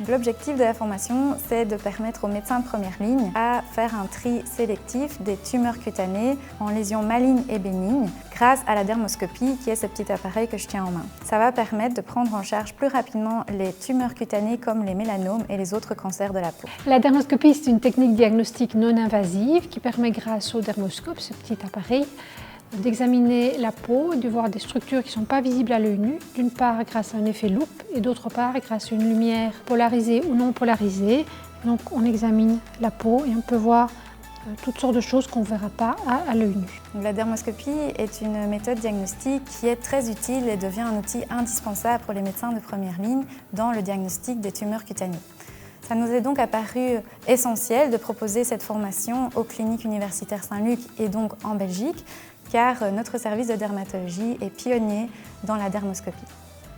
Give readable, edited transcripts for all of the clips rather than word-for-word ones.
L'objectif de la formation, c'est de permettre aux médecins de première ligne à faire un tri sélectif des tumeurs cutanées en lésions malignes et bénignes grâce à la dermoscopie qui est ce petit appareil que je tiens en main. Ça va permettre de prendre en charge plus rapidement les tumeurs cutanées comme les mélanomes et les autres cancers de la peau. La dermoscopie, c'est une technique diagnostique non invasive qui permet grâce au dermoscope, ce petit appareil, d'examiner la peau et de voir des structures qui ne sont pas visibles à l'œil nu, d'une part grâce à un effet loupe et d'autre part grâce à une lumière polarisée ou non polarisée. Donc on examine la peau et on peut voir toutes sortes de choses qu'on ne verra pas à l'œil nu. La dermoscopie est une méthode diagnostique qui est très utile et devient un outil indispensable pour les médecins de première ligne dans le diagnostic des tumeurs cutanées. Ça nous est donc apparu essentiel de proposer cette formation aux cliniques universitaires Saint-Luc et donc en Belgique, car notre service de dermatologie est pionnier dans la dermoscopie.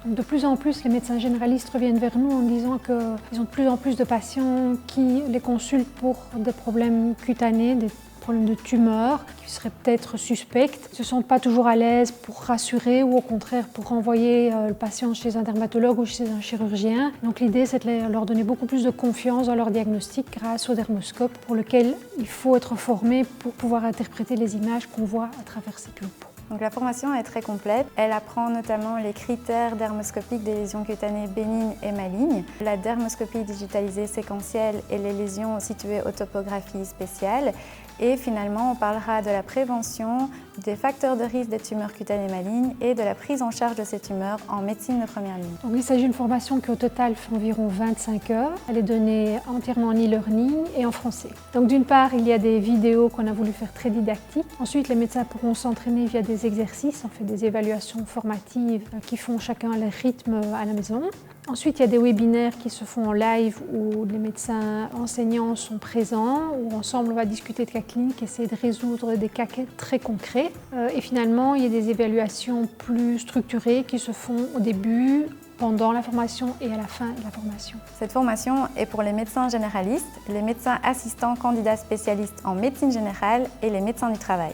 De plus en plus, les médecins généralistes reviennent vers nous en disant qu'ils ont de plus en plus de patients qui les consultent pour des problèmes cutanés, des problèmes de tumeurs qui seraient peut-être suspectes. Ils ne se sentent pas toujours à l'aise pour rassurer ou au contraire pour renvoyer le patient chez un dermatologue ou chez un chirurgien. Donc l'idée, c'est de leur donner beaucoup plus de confiance dans leur diagnostic grâce au dermoscope pour lequel il faut être formé pour pouvoir interpréter les images qu'on voit à travers ces pulpes. Donc la formation est très complète. Elle apprend notamment les critères dermoscopiques des lésions cutanées bénignes et malignes, la dermoscopie digitalisée séquentielle et les lésions situées aux topographies spéciales. Et finalement, on parlera de la prévention, des facteurs de risque des tumeurs cutanées malignes et de la prise en charge de ces tumeurs en médecine de première ligne. Donc, il s'agit d'une formation qui au total fait environ 25 heures. Elle est donnée entièrement en e-learning et en français. Donc d'une part, il y a des vidéos qu'on a voulu faire très didactiques. Ensuite, les médecins pourront s'entraîner via des exercices. On fait des évaluations formatives qui font chacun leur rythme à la maison. Ensuite, il y a des webinaires qui se font en live où les médecins enseignants sont présents, où ensemble on va discuter de cas cliniques, essayer de résoudre des cas très concrets. Et finalement, il y a des évaluations plus structurées qui se font au début, pendant la formation et à la fin de la formation. Cette formation est pour les médecins généralistes, les médecins assistants candidats spécialistes en médecine générale et les médecins du travail.